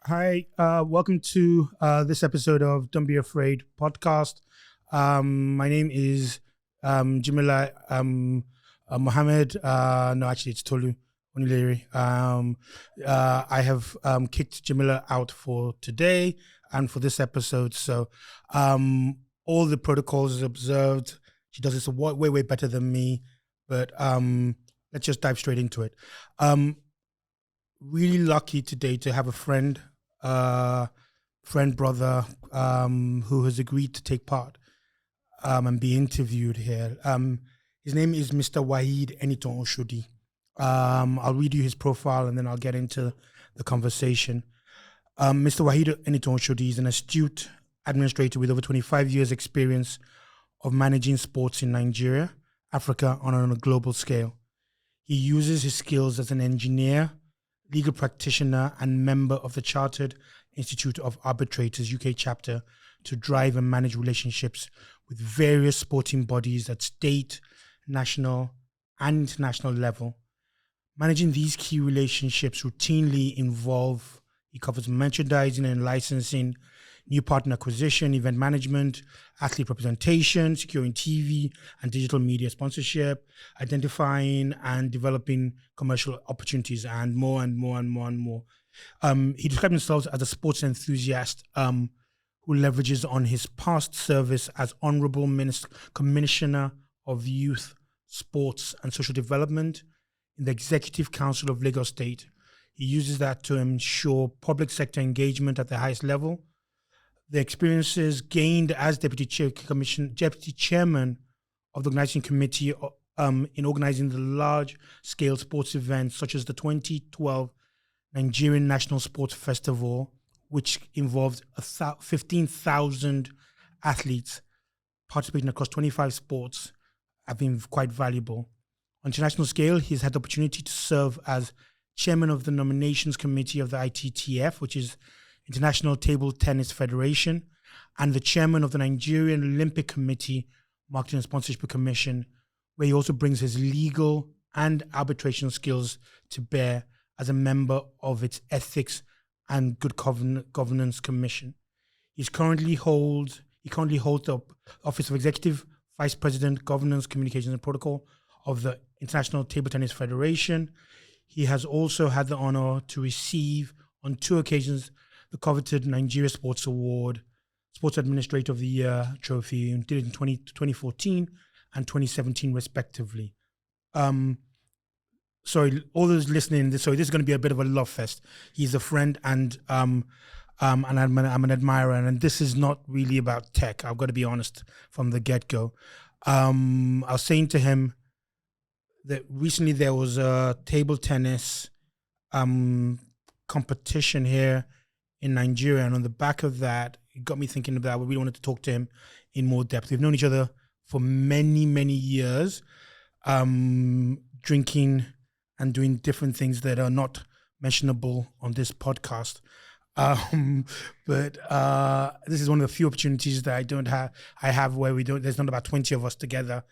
Hi, welcome to this episode of Don't Be Afraid podcast. My name is Jamila Mohammed. No, actually, it's Tolu Onileri. I have kicked Jamila out for today and for this episode. So, all the protocols is observed. She does this way better than me. But let's just dive straight into it. Really lucky today to have a uh, brother, who has agreed to take part and be interviewed here. His name is Mr. Wahid Enitan Oshodi. I'll read you his profile and then I'll get into the conversation. Mr. Wahid Enitan Oshodi is an astute administrator with over 25 years' experience of managing sports in Nigeria, Africa, on a global scale. He uses his skills as an engineer, legal practitioner, and member of the Chartered Institute of Arbitrators UK chapter to drive and manage relationships with various sporting bodies at state, national, and international level. Managing these key relationships routinely involve, he covers merchandising and licensing, new partner acquisition, event management, athlete representation, securing TV and digital media sponsorship, identifying and developing commercial opportunities, and more and more and more and more. He described himself as a sports enthusiast who leverages on his past service as Honorable Commissioner of Youth, Sports and Social Development in the Executive Council of Lagos State. He uses that to ensure public sector engagement at the highest level. The experiences gained as Deputy Chairman of the Organizing Committee in organizing the large-scale sports events such as the 2012 Nigerian National Sports Festival, which involved 15,000 athletes participating across 25 sports, have been quite valuable. On international scale, he's had the opportunity to serve as chairman of the nominations committee of the ITTF, which is International Table Tennis Federation, and the chairman of the Nigerian Olympic Committee Marketing and Sponsorship Commission, where he also brings his legal and arbitration skills to bear as a member of its Ethics and Good Governance Commission. He currently holds the office of Executive Vice President, Governance, Communications and Protocol of the International Table Tennis Federation. He has also had the honor to receive on 2 occasions the coveted Nigeria Sports Award, Sports Administrator of the Year trophy, and did it in 2014 and 2017 respectively. Sorry, all those listening, this is going to be a bit of a love fest. He's a friend and I'm an admirer, and this is not really about tech. I've got to be honest from the get-go. I was saying to him that recently there was a table tennis competition here in Nigeria, and on the back of that, it got me thinking about, we really wanted to talk to him in more depth. We've known each other for many, many years, drinking and doing different things that are not mentionable on this podcast. But this is one of the few opportunities that I have where there's not about 20 of us together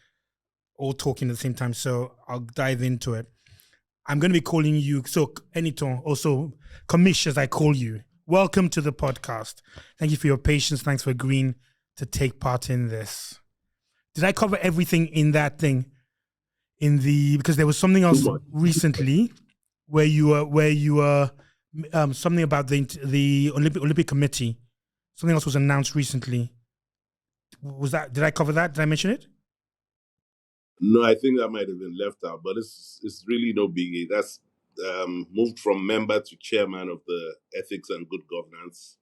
all talking at the same time. So I'll dive into it. I'm going to be calling you, so Enitan, also Commish as I call you. Welcome to the podcast. Thank you for your patience. Thanks for agreeing to take part in this. Did I cover everything in that thing? Because there was something else recently where you were something about the Olympic Committee. Something else was announced recently. Did I cover that? Did I mention it? No, I think that might have been left out, but it's really no biggie. That's moved from member to chairman of the Ethics and Good Governance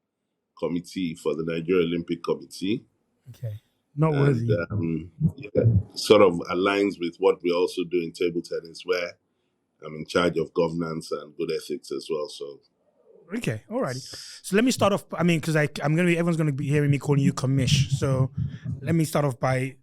Committee for the Nigeria Olympic Committee. Okay, not worthy. Yeah, sort of aligns with what we also do in table tennis, where I'm in charge of governance and good ethics as well. So, okay, alrighty. So let me start off. I mean, because everyone's gonna be hearing me calling you Commish. So let me start off by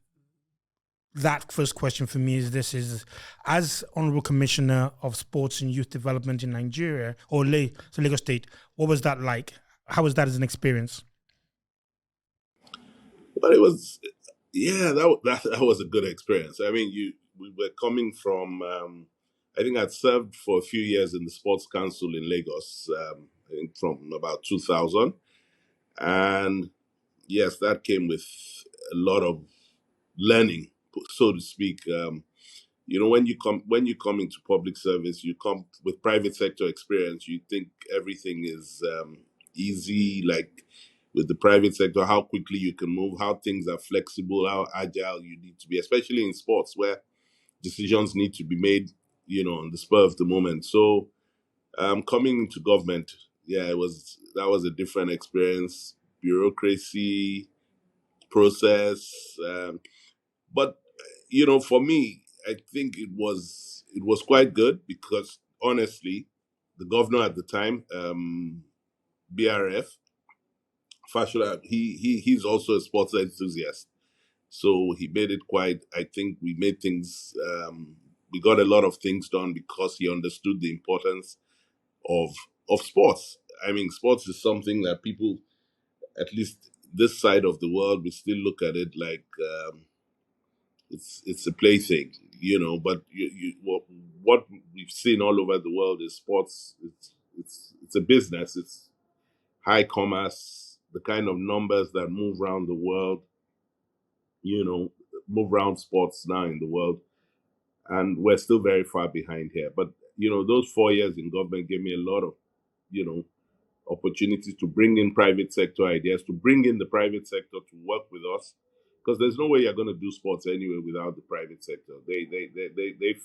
that first question for me is as Honorable Commissioner of Sports and Youth Development in Nigeria, or Lagos State, what was that like? How was that as an experience? But it was, that was a good experience. I mean, we were coming from, I think I'd served for a few years in the Sports Council in Lagos, think from about 2000. And yes, that came with a lot of learning, so to speak. When you come into public service, you come with private sector experience. You think everything is easy, like with the private sector, how quickly you can move, how things are flexible, how agile you need to be, especially in sports where decisions need to be made, on the spur of the moment. So coming into government, yeah, that was a different experience. Bureaucracy, process, but for me, I think it was quite good because honestly, the governor at the time, BRF, Fashola, he's also a sports enthusiast. So he made it quite. I think we made things. We got a lot of things done because he understood the importance of sports. I mean, sports is something that people, at least this side of the world, we still look at it like it's a plaything, But what we've seen all over the world is sports. It's a business. It's high commerce. The kind of numbers that move around the world, you know, move around sports now in the world, and we're still very far behind here. But those 4 years in government gave me a lot of, you know, opportunities to bring in private sector ideas, to bring in the private sector to work with us, because there's no way you're going to do sports anyway without the private sector. They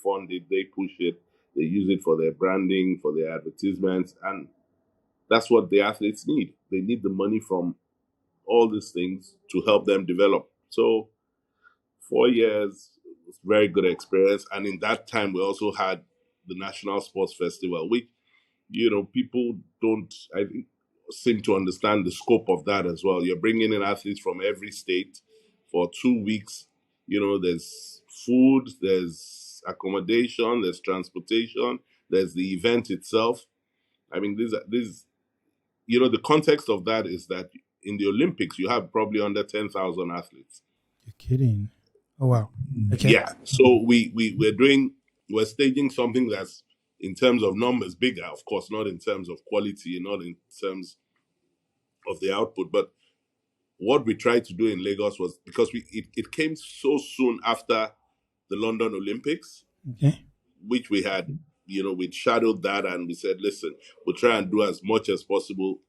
fund it, they push it, they use it for their branding, for their advertisements, and that's what the athletes need. They need the money from all these things to help them develop. So 4 years was very good experience, and in that time we also had the National Sports Festival, which people don't, I think, seem to understand the scope of that as well. You're bringing in athletes from every state for 2 weeks. There's food, there's accommodation, there's transportation, there's the event itself. I mean, the context of that is that in the Olympics, you have probably under 10,000 athletes. You're kidding. Oh, wow. Okay. Yeah. So we're staging something that's in terms of numbers bigger, of course, not in terms of quality, not in terms of the output. But what we tried to do in Lagos was, because it came so soon after the London Olympics, Okay. which we had, we'd shadowed that, and we said, listen, we'll try and do as much as possible,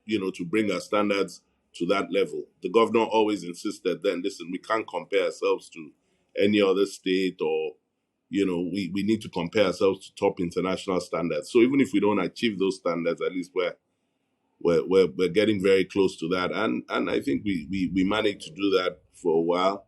to bring our standards to that level. The governor always insisted then, listen, we can't compare ourselves to any other state, or we need to compare ourselves to top international standards. So even if we don't achieve those standards, at least we're getting very close to that. And I think we managed to do that for a while.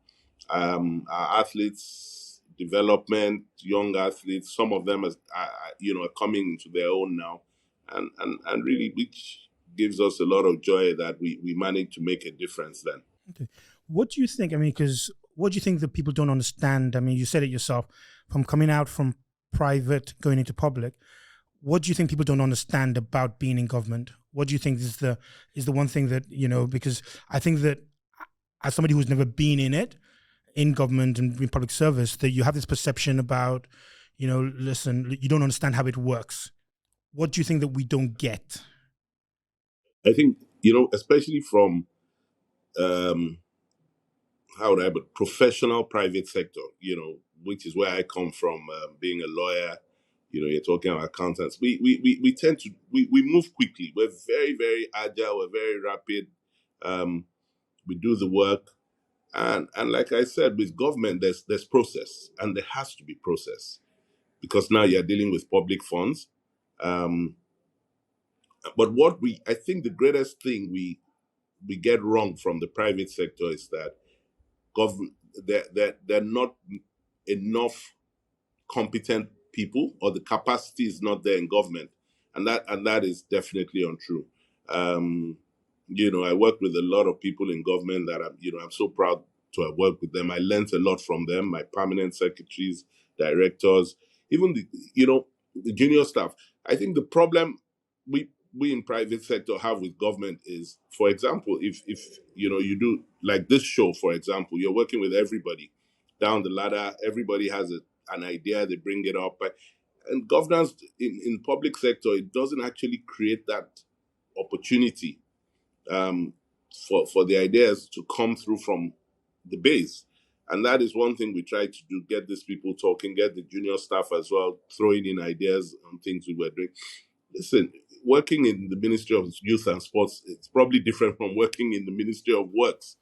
Our athletes development, young athletes, some of them are coming into their own now, and really, which gives us a lot of joy that we managed to make a difference then. Okay. What do you think? I mean, because what do you think that people don't understand? I mean, you said it yourself, from coming out from private, going into public. What do you think people don't understand about being in government? What do you think is the one thing that, because I think that as somebody who's never been in government and in public service, that you have this perception about, listen, you don't understand how it works. What do you think that we don't get? I think, especially from how would I, but professional private sector, which is where I come from, being a lawyer. You're talking about accountants. We tend to we move quickly. We're very, very agile. We're very rapid. We do the work, and like I said, with government, there's process, and there has to be process, because now you're dealing with public funds. Um, but I think the greatest thing we get wrong from the private sector is that government they're not enough competent people, or the capacity is not there in government, and that is definitely untrue. Um, I work with a lot of people in government that I'm so proud to have worked with them. I learned a lot from them, my permanent secretaries, directors, even the junior staff. I think the problem we in private sector have with government is, for example, if you do like this show, for example, you're working with everybody down the ladder. Everybody has an idea, they bring it up, and governance in public sector, it doesn't actually create that opportunity for the ideas to come through from the base. And that is one thing we try to do, get these people talking, get the junior staff as well, throwing in ideas on things we were doing. Listen, working in the Ministry of Youth and Sports, it's probably different from working in the Ministry of Works.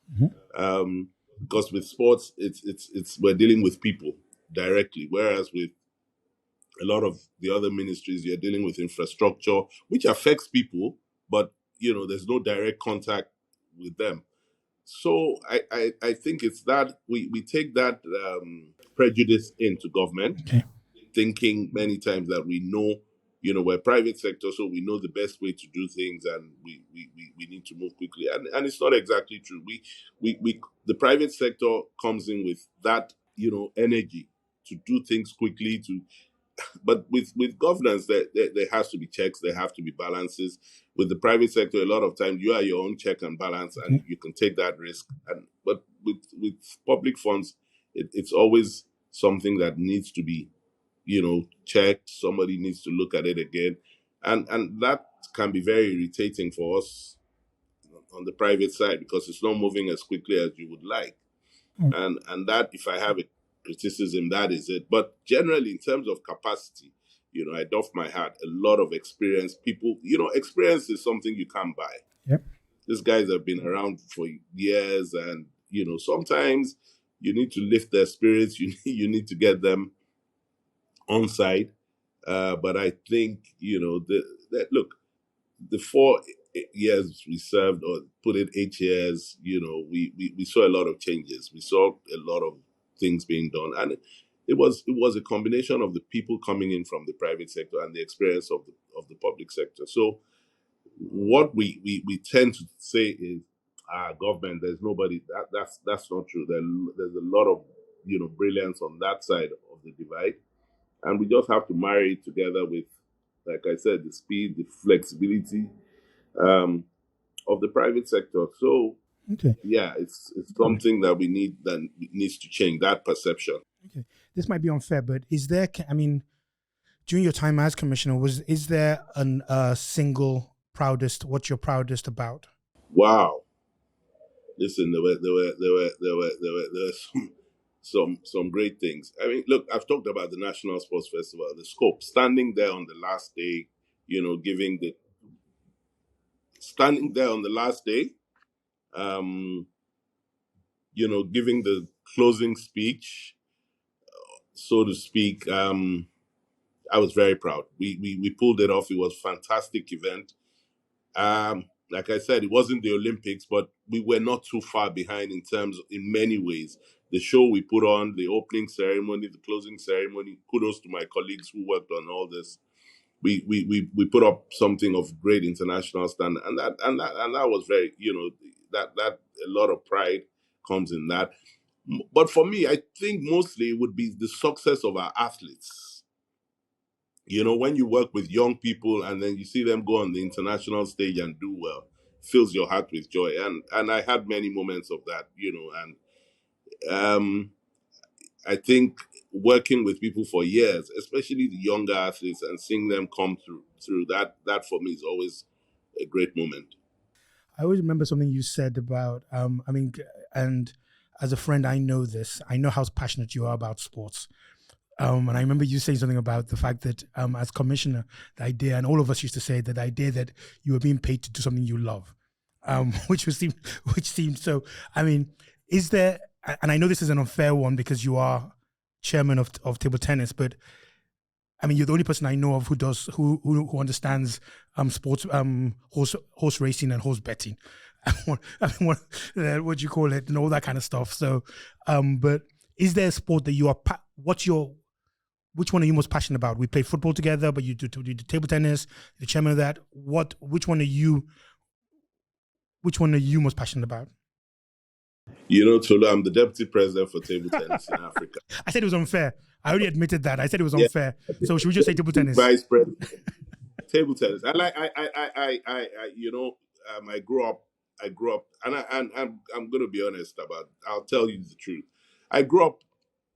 Because with sports, it's we're dealing with people directly, whereas with a lot of the other ministries, you're dealing with infrastructure, which affects people, but there's no direct contact with them. So I think it's that we take that prejudice into government, Okay. thinking many times that we know, we're private sector, so we know the best way to do things, and we need to move quickly. And it's not exactly true. We the private sector comes in with that, energy to do things quickly, but with governance, there has to be checks, there have to be balances. With the private sector, a lot of times you are your own check and balance, and you can take that risk. But with public funds, it's always something that needs to be, checked. Somebody needs to look at it again, and that can be very irritating for us on the private side, because it's not moving as quickly as you would like. And that, if I have a criticism, that is it. But generally, in terms of capacity, I doff my hat. A lot of experience. People, experience is something you can't buy. Yep. These guys have been around for years, and sometimes you need to lift their spirits. You need to get them on side. But I think look, the 4 years we served, or put it 8 years, we saw a lot of changes. We saw a lot of things being done, and it was a combination of the people coming in from the private sector and the experience of the public sector. So what we tend to say is, government, there's nobody. That's not true. There's a lot of brilliance on that side of the divide, and we just have to marry it together with, like I said, the speed, the flexibility um, of the private sector. So Okay. yeah, it's something that needs to change that perception. Okay. This might be unfair, but is there? I mean, during your time as commissioner, is there an single proudest? What you're proudest about? Wow. Listen, there were some great things. I mean, look, I've talked about the National Sports Festival, the scope, standing there on the last day, giving the standing there on the last day, um, giving the closing speech, so to speak. I was very proud. We pulled it off. It was a fantastic event. Like I said, it wasn't the Olympics, but we were not too far behind in many ways. The show we put on, the opening ceremony, the closing ceremony. Kudos to my colleagues who worked on all this. We put up something of great international standard, and that was very, that a lot of pride comes in that. But for me, I think mostly it would be the success of our athletes. When you work with young people and then you see them go on the international stage and do well, fills your heart with joy. And I had many moments of that, and I think working with people for years, especially the younger athletes, and seeing them come through that for me is always a great moment. I always remember something you said about. I mean, and as a friend, I know this. I know how passionate you are about sports. And I remember you saying something about the fact that as commissioner, the idea, and all of us used to say that the idea that you were being paid to do something you love, which seemed so. I mean, is there? And I know this is an unfair one because you are chairman of table tennis, but I mean, you're the only person I know of who understands sports, horse racing and horse betting. What do you call it, and all that kind of stuff. So, but is there a sport that you are? Which one are you most passionate about? We play football together, but you do table tennis. The chairman of that. Which one are you? Which one are you most passionate about? Tolu, I'm the deputy president for table tennis in Africa. I said it was unfair. I already admitted that. I said it was Yeah. unfair. So should we just say table tennis? Vice president, table tennis. I like. I grew up, and I'm going to be honest about. I'll tell you the truth. I grew up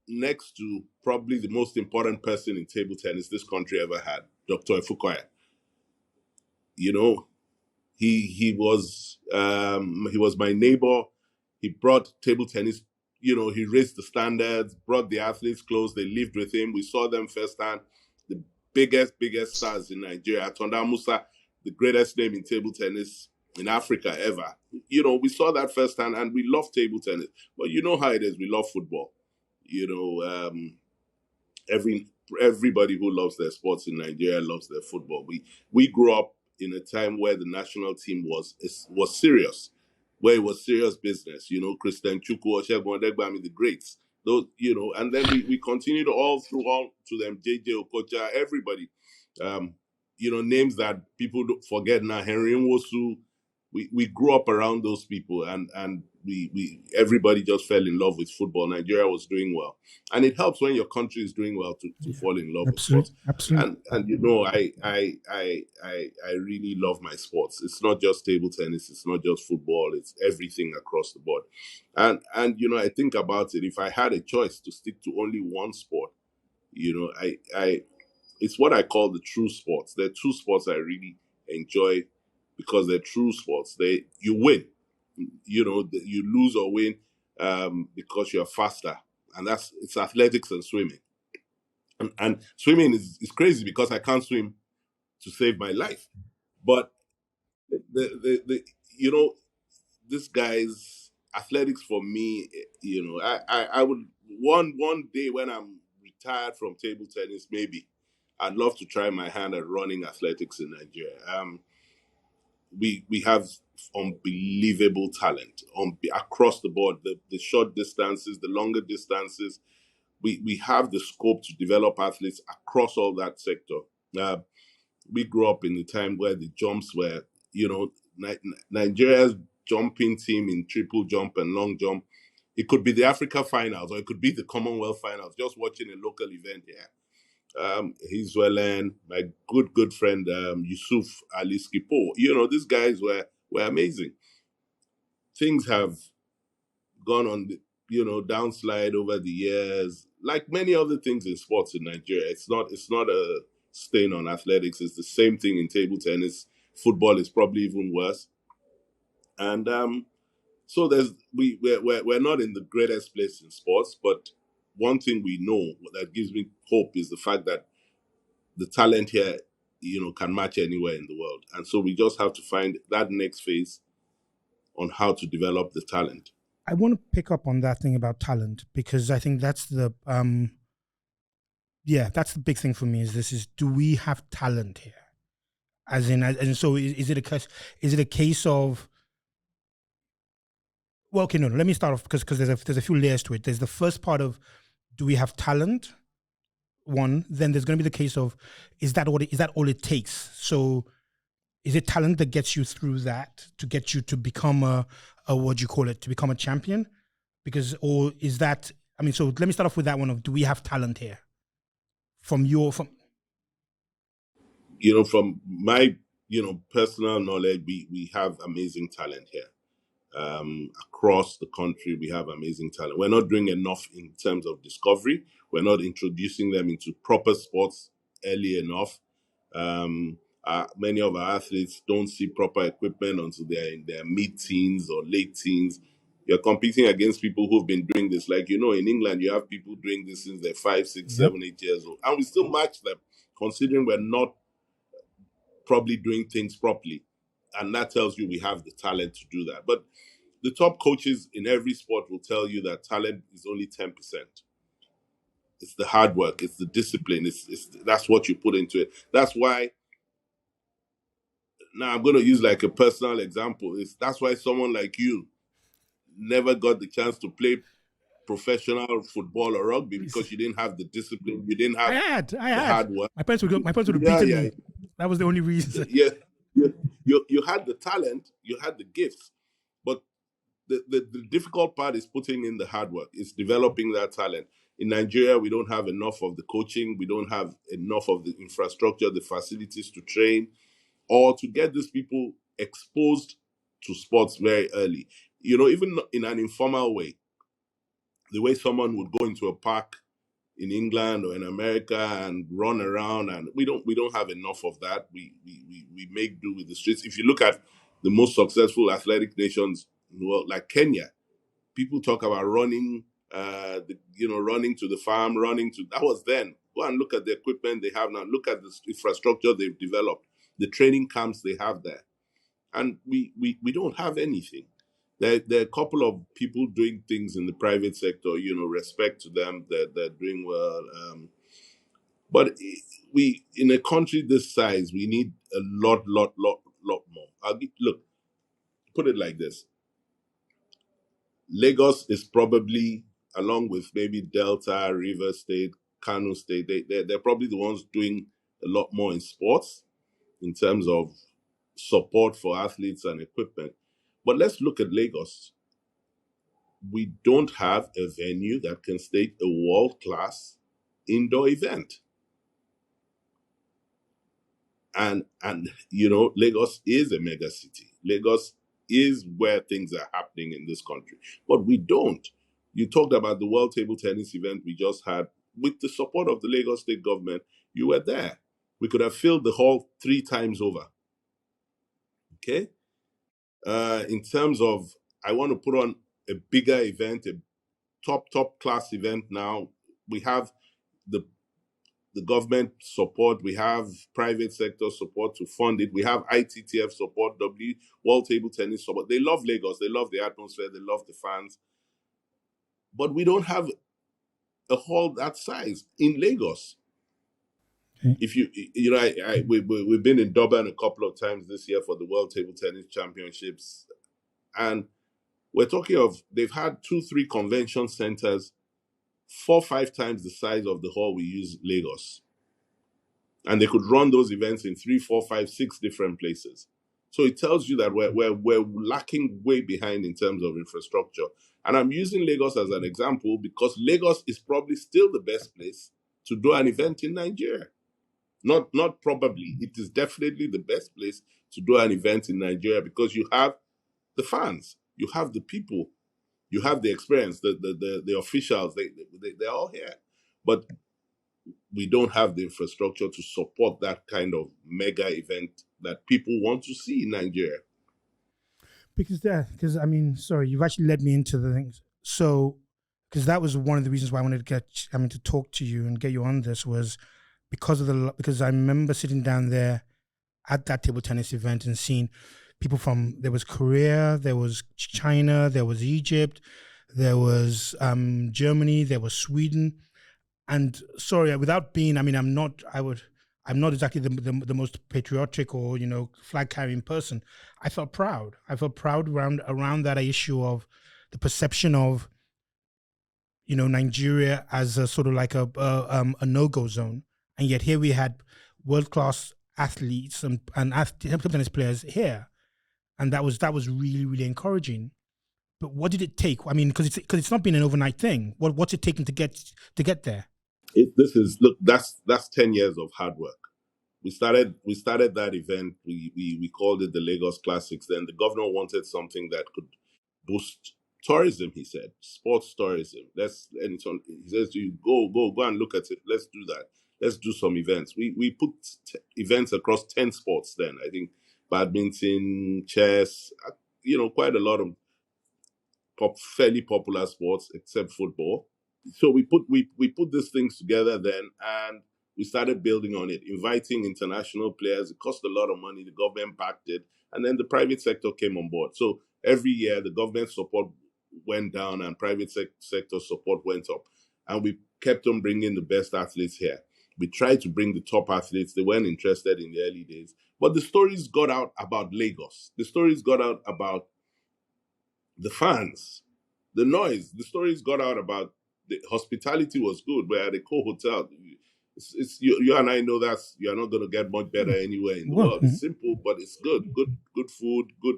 next to probably the most important person in table tennis this country ever had, Dr. Efukoya. he was my neighbor. He brought table tennis. He raised the standards, brought the athletes close. They lived with him. We saw them firsthand. The biggest stars in Nigeria. Tonda Musa, the greatest name in table tennis in Africa ever. We saw that firsthand, and we love table tennis. But you know how it is. We love football. Every everybody who loves their sports in Nigeria loves their football. We grew up in a time where the national team was serious, where it was serious business. Christian Chukwu, Oshegun Odegbami, the greats. Those, and then we continued all to them, JJ Okocha, everybody. Um, names that people don't forget now. Henry Nwosu. We grew up around those people, and we everybody just fell in love with football. Nigeria was doing well, and it helps when your country is doing well to fall in love with sports. Absolutely. And I really love my sports. It's not just table tennis. It's not just football. It's everything across the board. And I think about it. If I had a choice to stick to only one sport, I it's what I call the true sports. There are two sports I really enjoy because they're true sports. You win, you lose or win because you're faster, and it's athletics and swimming. And swimming is crazy because I can't swim to save my life. But the this guy's athletics for me, I would one day when I'm retired from table tennis, maybe I'd love to try my hand at running athletics in Nigeria. We have unbelievable talent across the board. The short distances, the longer distances. We have the scope to develop athletes across all that sector. Uh, we grew up in the time where the jumps were, Nigeria's jumping team in triple jump and long jump. It could be the Africa finals or it could be the Commonwealth finals. Just watching a local event here. He's my good friend Yusuf Ali Skipo. These guys were amazing. Things have gone on the downslide over the years, like many other things in sports in Nigeria. It's not a stain on athletics. It's the same thing in table tennis. Football is probably even worse. And so we're not in the greatest place in sports, but one thing we know that gives me hope is the fact that the talent here, can match anywhere in the world. And so we just have to find that next phase on how to develop the talent. I want to pick up on that thing about talent because I think that's that's the big thing for me. Do we have talent here? So is it a case of, well, okay, no, let me start off because there's a few layers to it. There's the first part of, do we have talent? One, then there's going to be the case of, is that all it takes? So is it talent that gets you through that to get you to become a what do you call it, to become a champion? Or is that, so let me start off with that one of, do we have talent here? From my personal knowledge, we have amazing talent here. Across the country, we have amazing talent. We're not doing enough in terms of discovery. We're not introducing them into proper sports early enough. Many of our athletes don't see proper equipment until they're in their mid-teens or late teens. You're competing against people who've been doing this. Like, in England, you have people doing this since they're 5, 6, 7, 8 years old. And we still match them, considering we're not probably doing things properly. And that tells you we have the talent to do that. But the top coaches in every sport will tell you that talent is only 10%. It's the hard work, it's the discipline, that's what you put into it. That's why, now I'm going to use like a personal example. That's why someone like you never got the chance to play professional football or rugby, because you didn't have the discipline, you didn't have the hard work. My parents would have beaten me. That was the only reason. Yeah, you had the talent, you had the gifts, but the difficult part is putting in the hard work. It's developing that talent. In Nigeria, we don't have enough of the coaching. We don't have enough of the infrastructure, the facilities to train, or to get these people exposed to sports very early. Even in an informal way, the way someone would go into a park in England or in America and run around, and we don't have enough of that. We make do with the streets. If you look at the most successful athletic nations in the world, like Kenya. People talk about running, running to the farm, that was then. Go and look at the equipment they have now. Look at the infrastructure they've developed, the training camps they have there. And we don't have anything. There are a couple of people doing things in the private sector, respect to them, they're doing well. But we, in a country this size, we need a lot more. Look, put it like this. Lagos is probably, along with maybe Delta, River State, Kano State, they're probably the ones doing a lot more in sports in terms of support for athletes and equipment. But let's look at Lagos. We don't have a venue that can stage a world-class indoor event. And Lagos is a mega city. Lagos is where things are happening in this country. But we don't. You talked about the World Table Tennis event we just had. With the support of the Lagos state government, you were there. We could have filled the hall 3 times over. Okay? In terms of, I want to put on a bigger event, a top class event now. We have the government support, we have private sector support to fund it, we have ITTF support, World Table Tennis support. They love Lagos, they love the atmosphere, they love the fans. But we don't have a hall that size in Lagos. Okay. If we've been in Durban a couple of times this year for the World Table Tennis Championships, and we're talking of, they've had 2-3 convention centers, 4-5 times the size of the hall we use Lagos. And they could run those events in 3, 4, 5, 6 different places. So it tells you that we're lacking way behind in terms of infrastructure. And I'm using Lagos as an example because Lagos is probably still the best place to do an event in Nigeria. Not probably. It is definitely the best place to do an event in Nigeria because you have the fans, you have the people, you have the experience, the officials, they're all here. But we don't have the infrastructure to support that kind of mega event that people want to see in Nigeria. Because sorry, you've actually led me into the things. So, because that was one of the reasons why I wanted to talk to you and get you on this was because I remember sitting down there at that table tennis event and seeing people from, there was Korea, there was China, there was Egypt, there was Germany, there was Sweden. And sorry, without being, I'm not exactly the most patriotic or, flag carrying person. I felt proud. Around that issue of the perception of, Nigeria as a sort of like a no-go zone. And yet here we had world-class athletes and table tennis players here. And that was really, really encouraging. But what did it take? Because it's not been an overnight thing. What's it taking to get there? That's 10 years of hard work. We started that event. We called it the Lagos Classics. Then the governor wanted something that could boost tourism. He said, sports tourism. He says, you go and look at it. Let's do that. Let's do some events. We put events across 10 sports. Then I think badminton, chess, quite a lot of fairly popular sports except football. So we put these things together then, and we started building on it, inviting international players. It cost a lot of money. The government backed it, and then the private sector came on board. So every year, the government support went down and private sector support went up, and we kept on bringing the best athletes here. We tried to bring the top athletes. They weren't interested in the early days, but the stories got out about Lagos. The stories got out about the fans, the noise. The stories got out about the hospitality was good. We're at a co-hotel. You and I know that you're not going to get much better anywhere in the world. It's simple, but it's good. Good food, good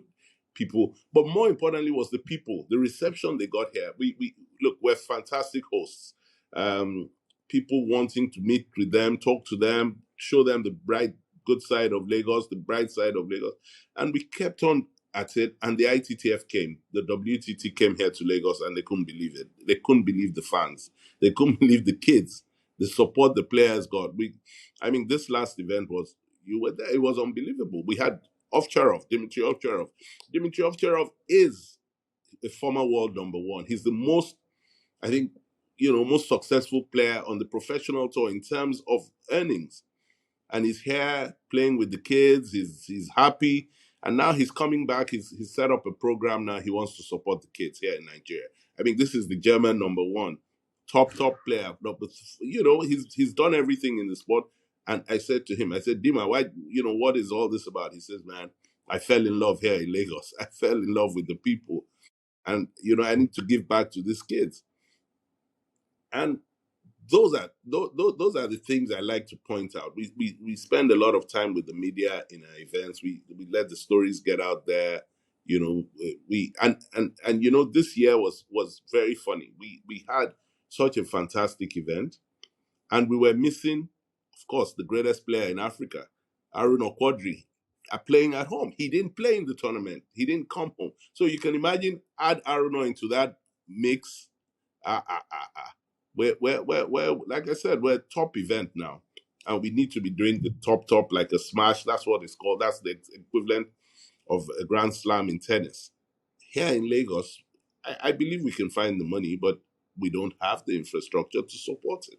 people. But more importantly was the people, the reception they got here. We're fantastic hosts. People wanting to meet with them, talk to them, show them the good side of Lagos, the bright side of Lagos. And we kept on at it, and the ITTF came. The WTT came here to Lagos, and they couldn't believe it. They couldn't believe the fans. They couldn't believe the kids, the support the players got. This last event you were there. It was unbelievable. We had Ovcharov, Dmitry Ovcharov. Dmitry Ovcharov is a former world number one. He's the most, I think, most successful player on the professional tour in terms of earnings. And he's here playing with the kids. He's happy, and now he's coming back. He's set up a program now. He wants to support the kids here in Nigeria. I mean, this is the German number one, top player. But he's done everything in the sport. And I said to him, I said, Dima, why? What is all this about? He says, man, I fell in love here in Lagos. I fell in love with the people, and I need to give back to these kids. And those are the things I like to point out. We spend a lot of time with the media in our events. We let the stories get out there. We and this year was very funny. We had such a fantastic event, and we were missing, of course, the greatest player in Africa, Aaron Okwadri, are playing at home. He didn't play in the tournament. He didn't come home. So you can imagine, add Aaron into that mix. Ah, ah, ah, ah. We're like I said, we're a top event now, and we need to be doing the top like a smash. That's what it's called. That's the equivalent of a grand slam in tennis. Here in Lagos, I believe we can find the money, but we don't have the infrastructure to support it,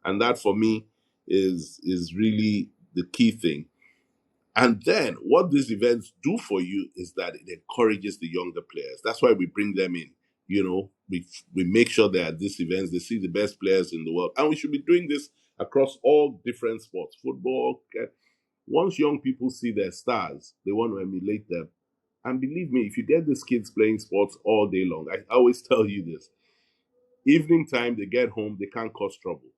and that for me is really the key thing. And then what these events do for you is that it encourages the younger players. That's why we bring them in. We make sure that at these events they see the best players in the world, and we should be doing this across all different sports. Football. Once young people see their stars, they want to emulate them. And believe me, if you get these kids playing sports all day long, I always tell you this: evening time, they get home, they can't cause trouble.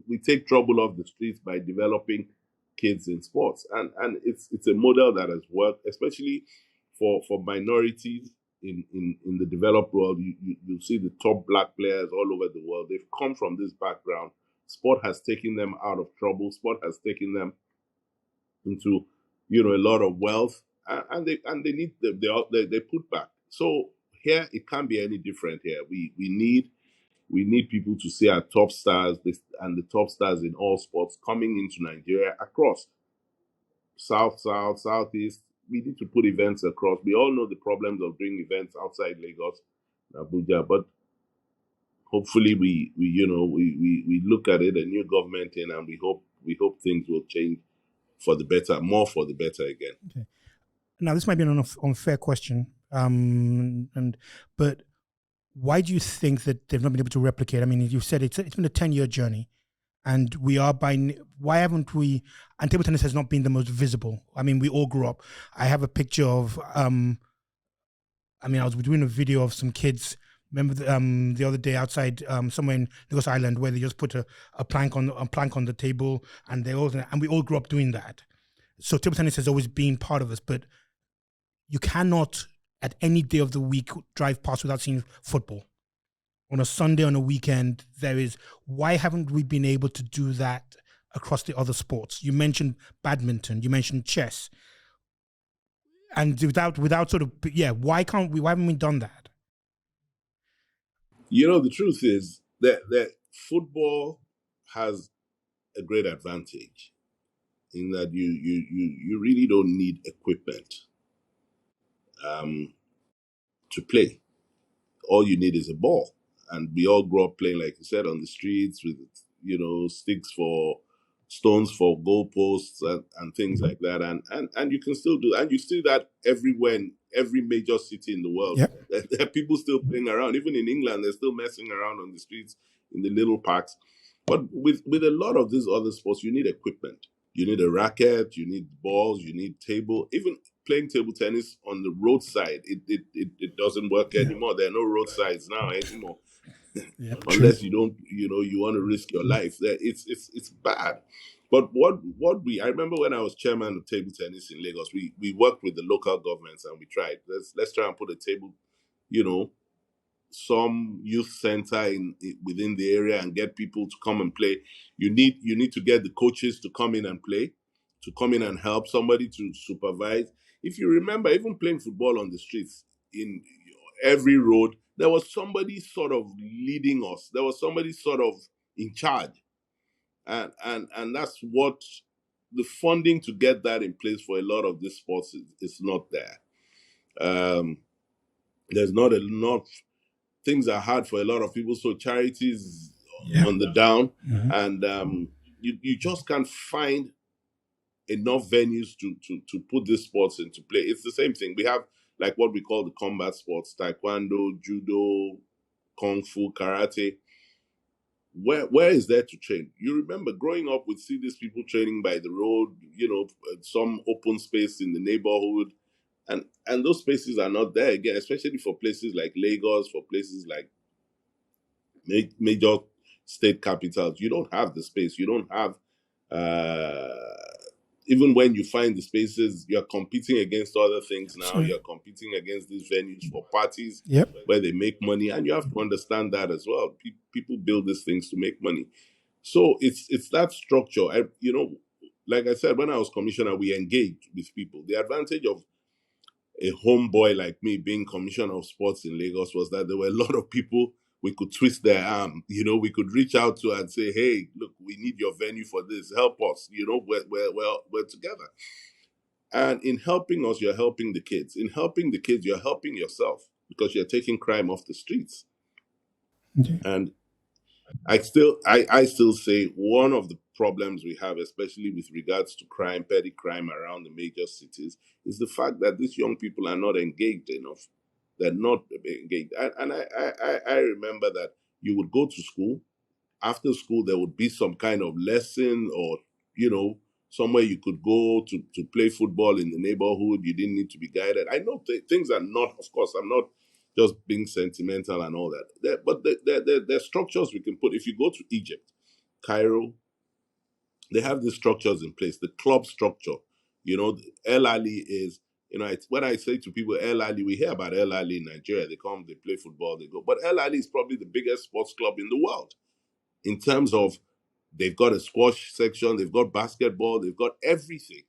We take trouble off the streets by developing kids in sports, and it's a model that has worked, especially for minorities in the developed world. You see the top black players all over the world. They've come from this background. Sport has taken them out of trouble. Sport has taken them into a lot of wealth, and they need they put back. So here it can't be any different. Here we need people to see our top stars and the top stars in all sports coming into Nigeria across South, Southeast. We need to put events across. We all know the problems of doing events outside Lagos, Abuja, but hopefully we look at it, a new government in, and we hope things will change for the better, more for the better again. Okay. Now, this might be an unfair question, but why do you think that they've not been able to replicate? I mean, you said it's been a 10-year journey, and we are why haven't we? And table tennis has not been the most visible. I mean, we all grew up. I have a picture of. I was doing a video of some kids. Remember the other day outside somewhere in Lagos Island where they just put a plank on the table, and we all grew up doing that. So table tennis has always been part of us, but you cannot at any day of the week drive past without seeing football. On a Sunday, on a weekend, why haven't we been able to do that across the other sports? You mentioned badminton, you mentioned chess. And without sort of, why haven't we done that? The truth is that football has a great advantage in that you really don't need equipment to play. All you need is a ball, and we all grew up playing, like you said, on the streets with sticks for stones for goalposts and things like that, and you can still do, and you see that everywhere in every major city in the world. Yep. There are people still playing around. Even in England, they're still messing around on the streets in the little parks. But with a lot of these other sports, you need equipment. You need a racket, you need balls, you need table. Even playing table tennis on the roadside, it doesn't work anymore. There are no roadsides now anymore. Yep, Unless you don't, you want to risk your life. It's bad. But I remember when I was chairman of table tennis in Lagos, we worked with the local governments and we tried. Let's try and put a table, some youth center within the area and get people to come and play. You need to get the coaches to come in and play, to come in and help, somebody to supervise. If you remember, even playing football on the streets, in every road, there was somebody sort of leading us. There was somebody sort of in charge, and that's what the funding to get that in place for a lot of these sports is not there. There's not enough. Things are hard for a lot of people, so charities on the down, and you just can't find enough venues to put these sports into play. It's the same thing. We have like what we call the combat sports: taekwondo, judo, kung fu, karate. Where is there to train? You remember growing up, we'd see these people training by the road, some open space in the neighborhood, and those spaces are not there again, especially for places like Lagos, for places like major state capitals. You don't have the space. You don't have even when you find the spaces, you're competing against other things now. You're competing against these venues for parties where they make money, and you have to understand that as well. People build these things to make money, so it's that structure. Like I said, when I was commissioner, we engaged with people. The advantage of a homeboy like me being commissioner of sports in Lagos was that there were a lot of people we could twist their arm. We could reach out to and say, hey, look, we need your venue for this. Help us. We're together. And in helping us, you're helping the kids. In helping the kids, you're helping yourself because you're taking crime off the streets. And I still say one of the problems we have, especially with regards to crime, petty crime around the major cities, is the fact that these young people are not engaged enough. They're not engaged. And I remember that you would go to school. After school, there would be some kind of lesson or, somewhere you could go to play football in the neighborhood. You didn't need to be guided. I know things are not, of course, I'm not just being sentimental and all that. But there are structures we can put. If you go to Egypt, Cairo, they have the structures in place, the club structure. El Ali is, when I say to people El Ali, we hear about El Ali in Nigeria. They come, they play football, they go. But El Ali is probably the biggest sports club in the world in terms of they've got a squash section, they've got basketball, they've got everything.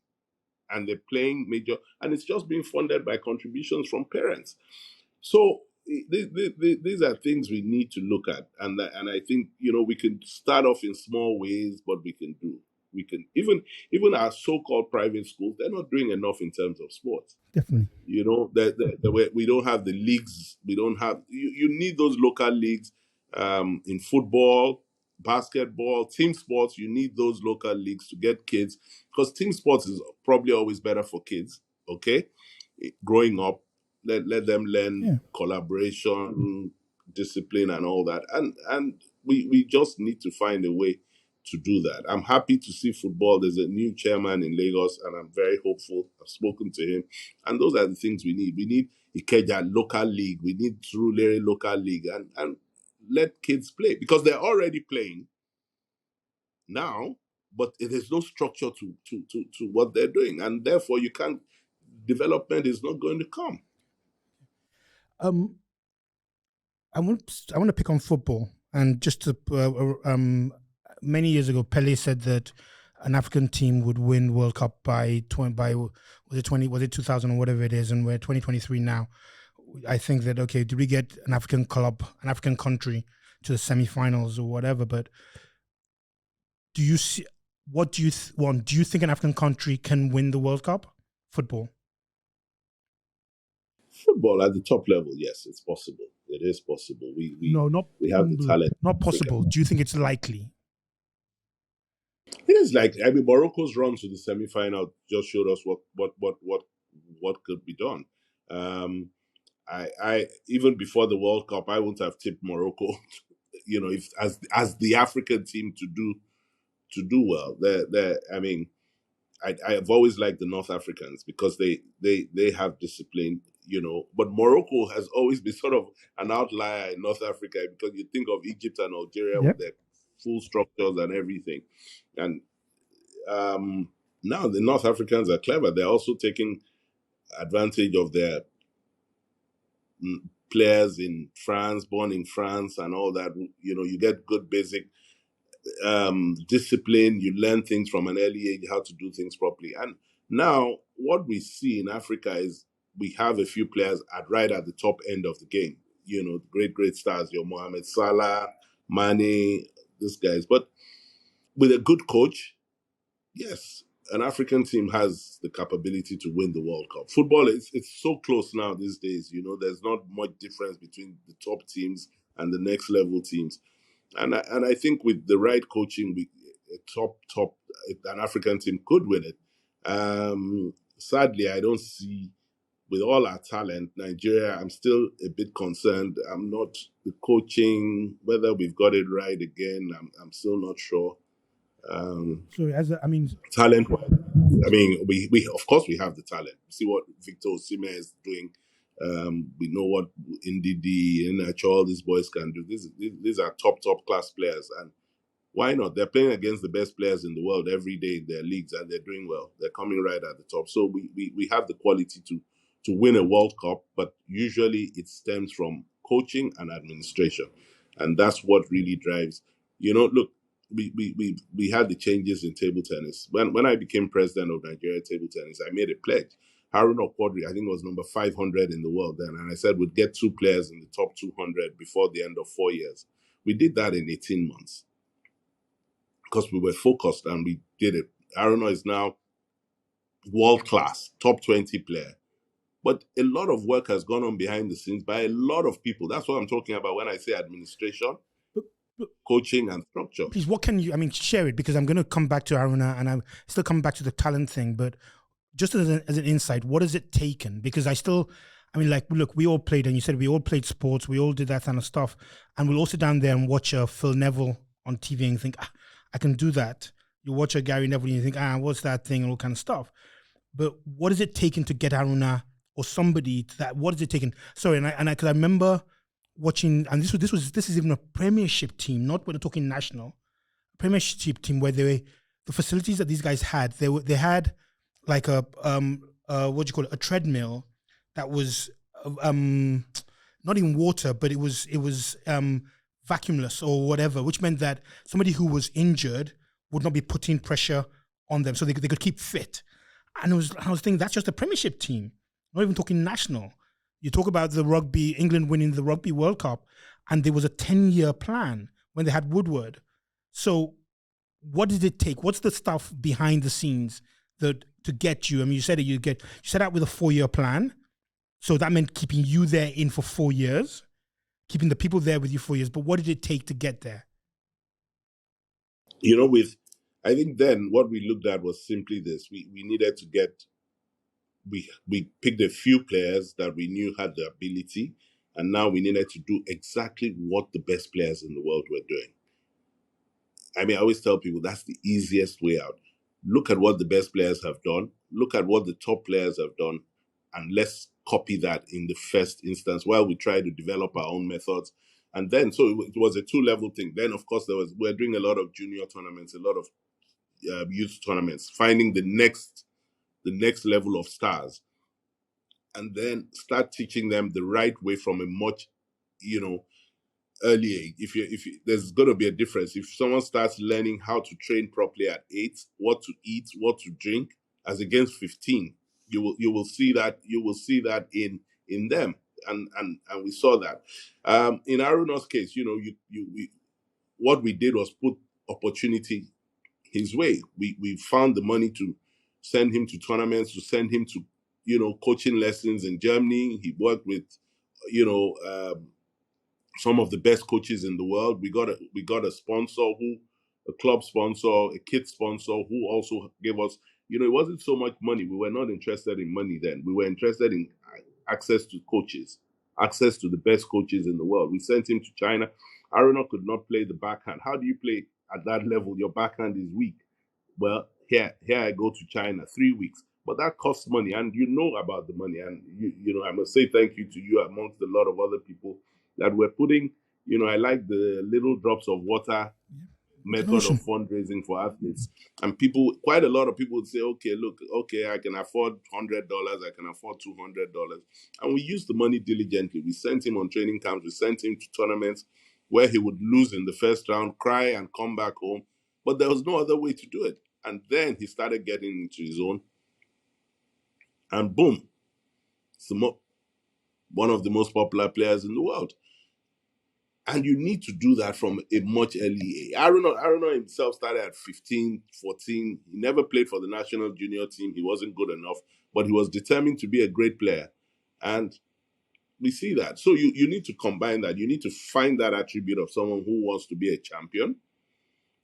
And they're playing major, and it's just being funded by contributions from parents. So these are things we need to look at, and I think we can start off in small ways, but we can even our so-called private schools, they're not doing enough in terms of sports. Definitely, we don't have the leagues. We don't have. You need those local leagues in football, basketball, team sports. You need those local leagues to get kids, because team sports is probably always better for kids. Okay, growing up. Let them learn collaboration, discipline, and all that. And we just need to find a way to do that. I'm happy to see football. There's a new chairman in Lagos, and I'm very hopeful. I've spoken to him. And those are the things we need. We need Ikeja local league. We need Surulere local league. And let kids play, because they're already playing now, but there's no structure to what they're doing. And therefore, development is not going to come. I want to pick on football, and just to many years ago, Pele said that an African team would win World Cup by was it 2000 or whatever it is, and we're 2023 now. I think that did we get an African club, an African country to the semi-finals or whatever? But do you see? What do you want? Do you think an African country can win the World Cup? Football at the top level, yes, it's possible. It is possible. We have the talent. Not possible. Do you think it's likely? It is likely. I mean, Morocco's run to the semi-final just showed us what could be done. I even before the World Cup, I wouldn't have tipped Morocco. If as the African team to do well. I mean, I've always liked the North Africans because they have discipline. But Morocco has always been sort of an outlier in North Africa, because you think of Egypt and Algeria with their full structures and everything. And now the North Africans are clever. They're also taking advantage of their players in France, born in France and all that. You get good basic discipline. You learn things from an early age, how to do things properly. And now what we see in Africa is we have a few players right at the top end of the game. Great stars, your Mohamed Salah, Mane, these guys. But with a good coach, yes, an African team has the capability to win the World Cup. Football, it's so close now these days. There's not much difference between the top teams and the next level teams. And I think with the right coaching, a top an African team could win it. Sadly, I don't see, with all our talent, Nigeria, I'm still a bit concerned. I'm not the coaching, whether we've got it right again. I'm still not sure. So Talent, I mean, we of course we have the talent. See what Victor Osimhen is doing. We know what Ndidi and all these boys can do. These are top class players, and why not? They're playing against the best players in the world every day in their leagues, and they're doing well. They're coming right at the top. So we have the quality to win a World Cup, but usually it stems from coaching and administration, and that's what really drives. Look, we had the changes in table tennis. When I became president of Nigeria Table Tennis, I made a pledge. Haruna Quadri, I think, was number 500 in the world then, and I said we'd get 2 players in the top 200 before the end of 4 years. We did that in 18 months because we were focused and we did it. Haruna is now world class, top 20 player. But a lot of work has gone on behind the scenes by a lot of people. That's what I'm talking about when I say administration, coaching, and structure. Please, what can you, share it, because I'm going to come back to Aruna and I'm still coming back to the talent thing, but just as an insight, what has it taken? Because look, we all played, and you said we all played sports, we all did that kind of stuff, and we'll all sit down there and watch Phil Neville on TV and think, I can do that. You watch a Gary Neville and you think, what's that thing, and all kind of stuff. But what has it taken to get Aruna or somebody to that? What has it taken? Sorry, because I remember watching, and this is even a Premiership team, not when we're talking national, Premiership team, where the facilities that these guys had, they had like a what do you call it, a treadmill that was not in water, but it was vacuumless or whatever, which meant that somebody who was injured would not be putting pressure on them, so they could keep fit. And I was thinking, that's just a Premiership team, not even talking national. You talk about the rugby, England winning the Rugby World Cup, and there was a 10-year plan when they had Woodward. So what did it take? What's the stuff behind the scenes to get you? You said you set out with a 4-year plan. So that meant keeping you there in for 4 years, keeping the people there with you 4 years. But what did it take to get there? I think then what we looked at was simply this. We needed to get, we picked a few players that we knew had the ability, and now we needed to do exactly what the best players in the world were doing. I always tell people that's the easiest way out. Look at what the best players have done. Look at what the top players have done, and let's copy that in the first instance while we try to develop our own methods. And then, so it was a 2-level thing. Then, of course, we're doing a lot of junior tournaments, a lot of youth tournaments, finding the next level of stars, and then start teaching them the right way from a much, early age. If you, there's going to be a difference if someone starts learning how to train properly at 8, what to eat, what to drink, as against 15. You will see that in them, and we saw that. In Aruna's case, what we did was put opportunity his way. We found the money to send him to tournaments, to send him to coaching lessons in Germany. He worked with some of the best coaches in the world. We got a sponsor, a club sponsor, a kid sponsor, who also gave us. It wasn't so much money. We were not interested in money then. We were interested in access to coaches, access to the best coaches in the world. We sent him to China. Aruna could not play the backhand. How do you play at that level? Your backhand is weak. Well, here I go to China, 3 weeks. But that costs money, and you know about the money. And I must say thank you to you amongst a lot of other people that were putting. I like the little drops of water method of fundraising for athletes. And quite a lot of people would say, okay, I can afford $100, I can afford $200. And we used the money diligently. We sent him on training camps, we sent him to tournaments where he would lose in the first round, cry, and come back home. But there was no other way to do it. And then he started getting into his own. And boom, one of the most popular players in the world. And you need to do that from a much early age. Aaron himself started at 15, 14. He never played for the national junior team. He wasn't good enough, but he was determined to be a great player. And we see that. So you need to combine that. You need to find that attribute of someone who wants to be a champion.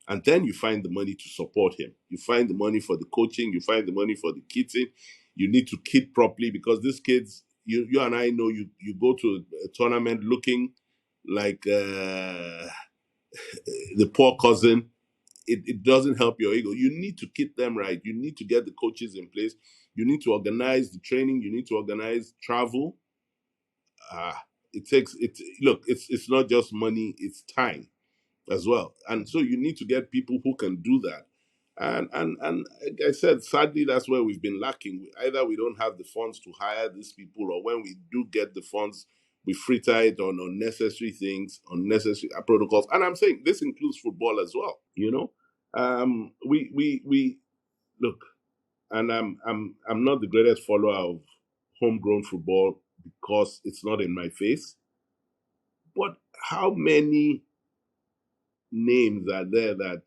And then you find the money to support him. You find the money for the coaching. You find the money for the kitting. You need to kit properly because these kids, you and I know, you go to a tournament looking like the poor cousin. It doesn't help your ego. You need to kit them right. You need to get the coaches in place. You need to organize the training. You need to organize travel. It takes it. Look, it's not just money. It's time as well. And so you need to get people who can do that. And like I said, sadly, that's where we've been lacking. Either we don't have the funds to hire these people, or when we do get the funds, we fritter it on unnecessary things, unnecessary protocols. And I'm saying this includes football as well. We look, and I'm not the greatest follower of homegrown football because it's not in my face. But how many names are there that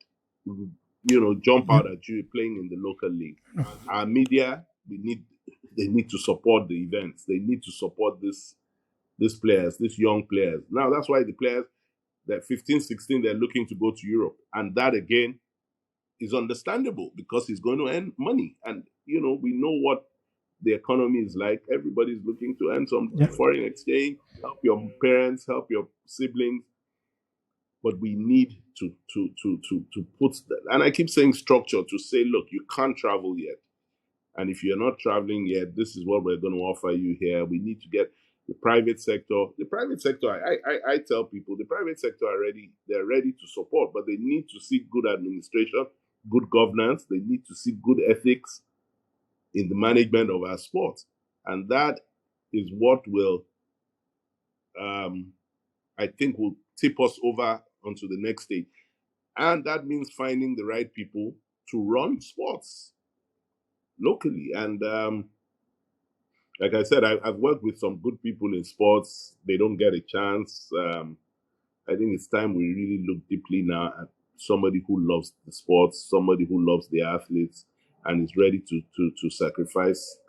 jump out at you playing in the local league? Our media, they need to support the events. They need to support these players, these young players. Now that's why the players that 15, 16, they're looking to go to Europe, and that again is understandable because he's going to earn money, and we know what the economy is like. Everybody's looking to earn some foreign exchange, help your parents, help your siblings. But we need to put that. And I keep saying structure to say, look, you can't travel yet. And if you're not traveling yet, this is what we're going to offer you here. We need to get the private sector. The private sector, I tell people, the private sector they're ready to support, but they need to see good administration, good governance. They need to see good ethics in the management of our sports. And that is what will, I think, will tip us over onto the next stage. And that means finding the right people to run sports locally. And like I said, I've worked with some good people in sports. They don't get a chance. I think it's time we really look deeply now at somebody who loves the sports, somebody who loves the athletes, and is ready to sacrifice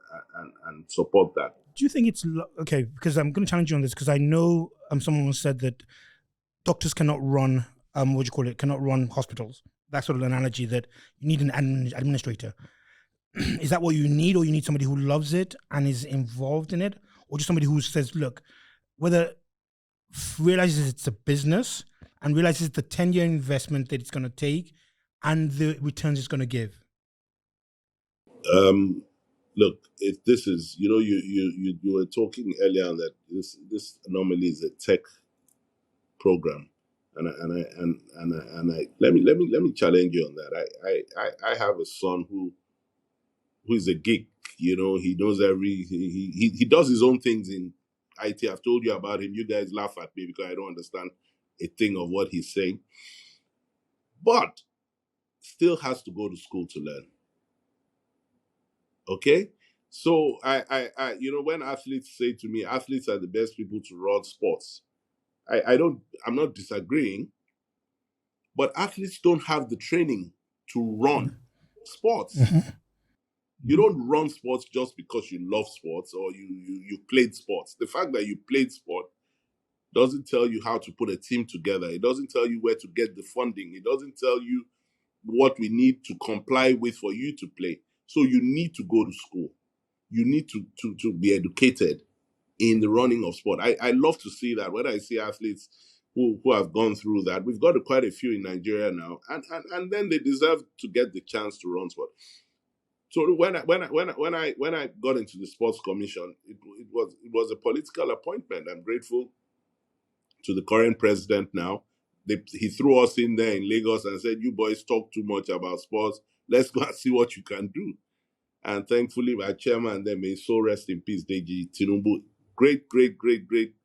and support that. Do you think it's okay? Because I'm going to challenge you on this because I know someone said that doctors cannot run cannot run hospitals. That sort of analogy that you need an administrator. Is that what you need, or you need somebody who loves it and is involved in it, or just somebody who says, look, whether realizes it's a business and realizes the 10-year investment that it's going to take and the returns it's going to give? Look, if this is, you were talking earlier on that this normally is a tech program, and I let me challenge you on that. I have a son who is a geek. He knows he does his own things in IT. I've told you about him. You guys laugh at me because I don't understand a thing of what he's saying, but still has to go to school to learn. Okay, so I when athletes say to me, athletes are the best people to run sports. I'm not disagreeing, but athletes don't have the training to run sports. You don't run sports just because you love sports or you played sports. The fact that you played sport doesn't tell you how to put a team together. It doesn't tell you where to get the funding. It doesn't tell you what we need to comply with for you to play. So you need to go to school. You need to be educated in the running of sport. I love to see that. When I see athletes who have gone through that, we've got quite a few in Nigeria now, and then they deserve to get the chance to run sport. So when I got into the sports commission, it was a political appointment. I'm grateful to the current president now. He threw us in there in Lagos and said, "You boys talk too much about sports. Let's go and see what you can do." And thankfully, my chairman then, may so rest in peace, Deji Tinubu, great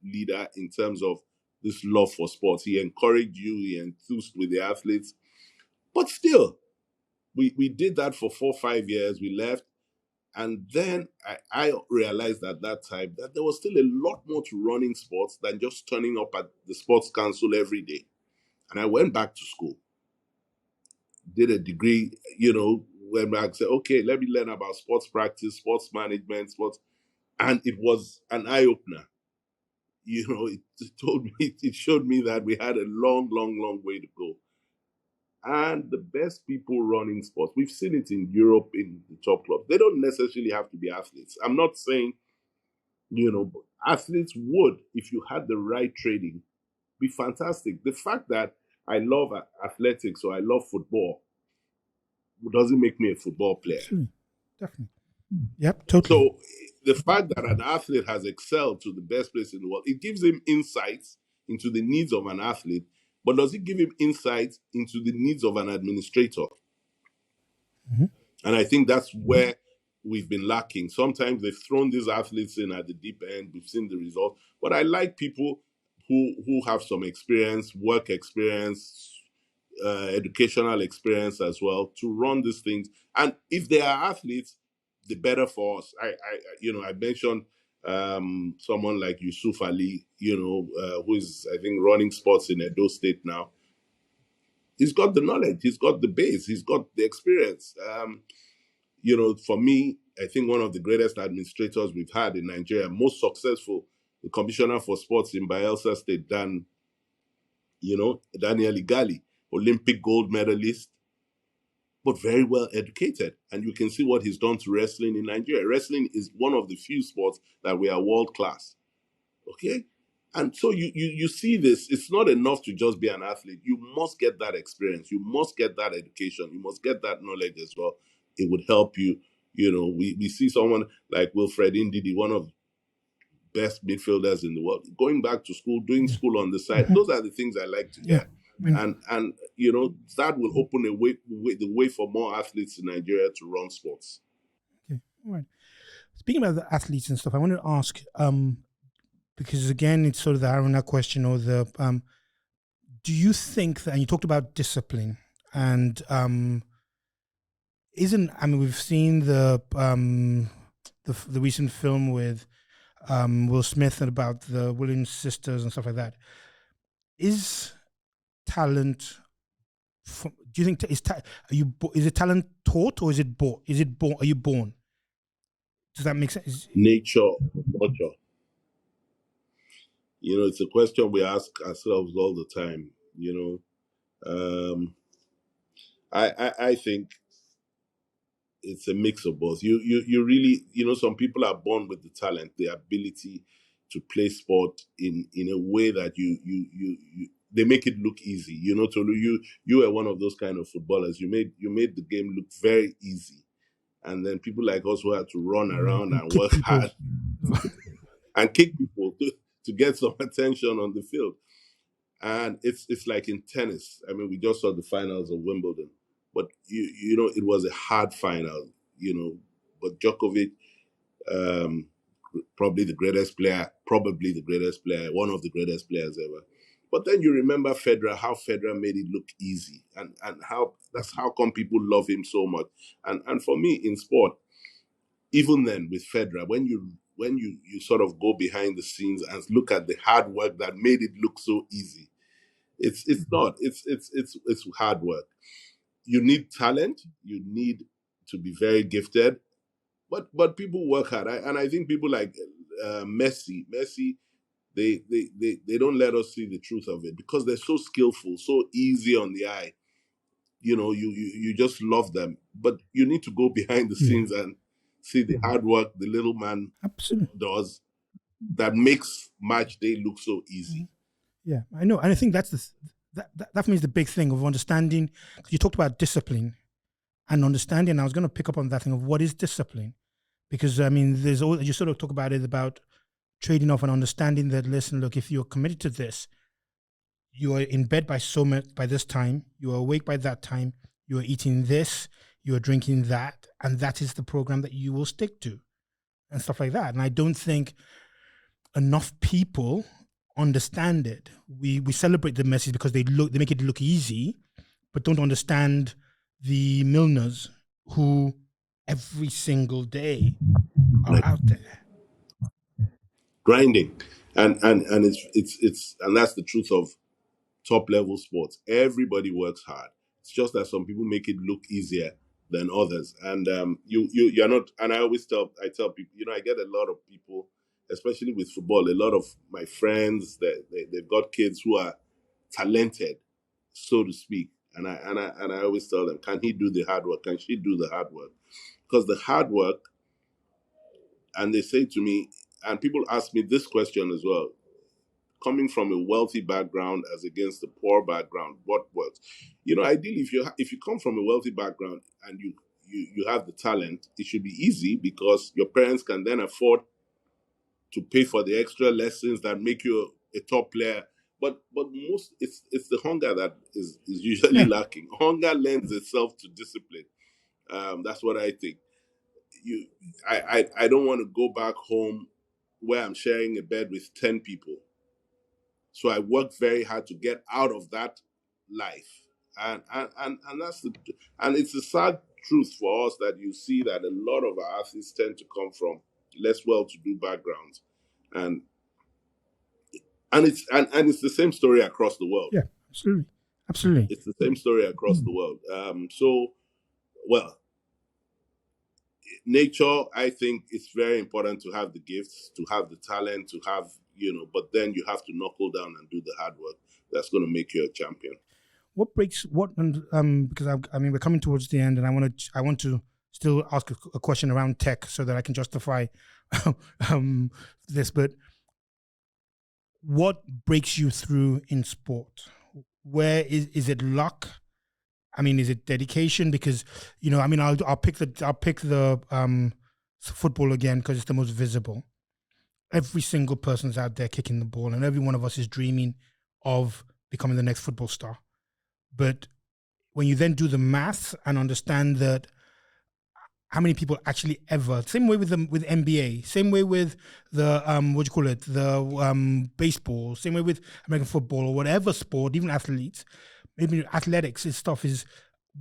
leader in terms of this love for sports. He encouraged you, he enthused with the athletes. But still, we did that for 4 or 5 years. We left, And then I realized at that time that there was still a lot more to running sports than just turning up at the sports council every day. And I went back to school, did a degree, went back, said, okay, let me learn about sports practice, sports management, sports. And it was an eye opener. It showed me that we had a long, long, long way to go. And the best people running sports, we've seen it in Europe in the top clubs. They don't necessarily have to be athletes. I'm not saying, but athletes would, if you had the right training, be fantastic. The fact that I love athletics or I love football doesn't make me a football player. Absolutely. Definitely. Yep, totally. So the fact that an athlete has excelled to the best place in the world, it gives him insights into the needs of an athlete, but does it give him insights into the needs of an administrator? Mm-hmm. And I think that's where we've been lacking. Sometimes they've thrown these athletes in at the deep end. We've seen the result. But I like people who have some experience, work experience, educational experience as well, to run these things. And if they are athletes, the better for us. I mentioned someone like Yusuf Ali, who is, I think, running sports in Edo State now. He's got the knowledge, he's got the base, he's got the experience. For me, I think one of the greatest administrators we've had in Nigeria, most successful, the commissioner for sports in Bayelsa State, Daniel Igali, Olympic gold medalist, but very well educated. And you can see what he's done to wrestling in Nigeria. Wrestling is one of the few sports that we are world class. Okay? And so you see this, it's not enough to just be an athlete. You must get that experience. You must get that education. You must get that knowledge as well. It would help you. We see someone like Wilfred Ndidi, one of the best midfielders in the world, going back to school, doing school on the side. Mm-hmm. Those are the things I like to hear. And that will open the way for more athletes in Nigeria to run sports. Okay, all right. Speaking about the athletes and stuff, I want to ask, because again, it's sort of the Aruna question, or the do you think that, and you talked about discipline, and we've seen the recent film with Will Smith and about the Williams sisters and stuff like that. Is talent? Do you think is it talent taught, or is it born? Is it born? Are you born? Does that make sense? Nature, nurture. It's a question we ask ourselves all the time. I think it's a mix of both. You really, some people are born with the talent, the ability to play sport in a way that they make it look easy. Tolu, you were one of those kind of footballers. You made the game look very easy, and then people like us who had to run around and work hard and kick people to get some attention on the field. And it's like in tennis. I mean, we just saw the finals of Wimbledon, but it was a hard final. But Djokovic, probably the greatest player, one of the greatest players ever. But then you remember Federer, how Federer made it look easy, and that's how come people love him so much. And for me in sport, even then with Federer, when you sort of go behind the scenes and look at the hard work that made it look so easy, it's not. It's hard work. You need talent. You need to be very gifted, but people work hard. I think people like Messi, they don't let us see the truth of it because they're so skillful, so easy on the eye. You just love them, but you need to go behind the scenes and see the hard work the little man does that makes match day look so easy. Yeah, I know, and I think that for me is the big thing of understanding. You talked about discipline and understanding. I was going to pick up on that thing of what is discipline, because I mean, there's always, you sort of talk about it about trading off and understanding that. Listen, look, if you're committed to this, you are in bed by this time, you are awake by that time, you are eating this, you are drinking that, and that is the program that you will stick to, and stuff like that. And I don't think enough people understand it. We celebrate the message because they make it look easy, but don't understand the milliners who every single day are out there. grinding, and it's and that's the truth of top level sports. Everybody works hard. It's just that some people make it look easier than others. And you're not. And I tell people, I get a lot of people, especially with football. A lot of my friends that they've got kids who are talented, so to speak. And I always tell them, can he do the hard work? Can she do the hard work? Because the hard work, and they say to me, and people ask me this question as well, coming from a wealthy background as against a poor background, what works? Ideally, if you come from a wealthy background and you have the talent, it should be easy because your parents can then afford to pay for the extra lessons that make you a top player. But most it's the hunger that is usually Yeah. lacking. Hunger lends itself to discipline. That's what I think. You, I don't want to go back home where I'm sharing a bed with 10 people. So I worked very hard to get out of that life. And that's and it's a sad truth for us that you see that a lot of our athletes tend to come from less well-to-do backgrounds. And and it's the same story across the world. Yeah, absolutely. Absolutely. It's the same story across the world. So well, nature, I think it's very important to have the gifts, to have the talent, to have, but then you have to knuckle down and do the hard work that's going to make you a champion. What breaks what? Because I mean, we're coming towards the end, and I want to still ask a question around tech so that I can justify um, this. But what breaks you through in sport? Where is it luck? I mean, is it dedication? Because I mean, I'll pick the football again because it's the most visible. Every single person's out there kicking the ball, and every one of us is dreaming of becoming the next football star. But when you then do the math and understand that how many people actually ever, same way with NBA, same way with the what do you call it, the baseball, same way with American football or whatever sport, even athletes, maybe athletics, this stuff is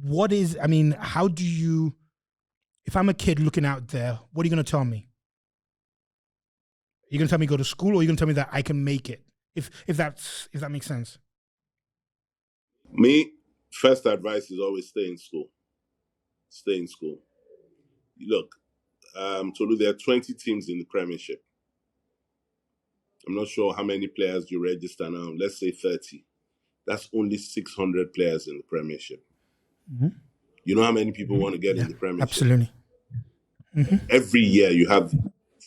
what is. I mean, how do you? If I'm a kid looking out there, what are you going to tell me? You're going to tell me go to school, or you're going to tell me that I can make it? If that makes sense. Me, first advice is always stay in school. Stay in school. Look, Tolu, there are 20 teams in the Premiership. I'm not sure how many players you register now. Let's say 30. That's only 600 players in the Premiership. Mm-hmm. You know how many people want to get in the Premiership? Absolutely. Mm-hmm. Every year you have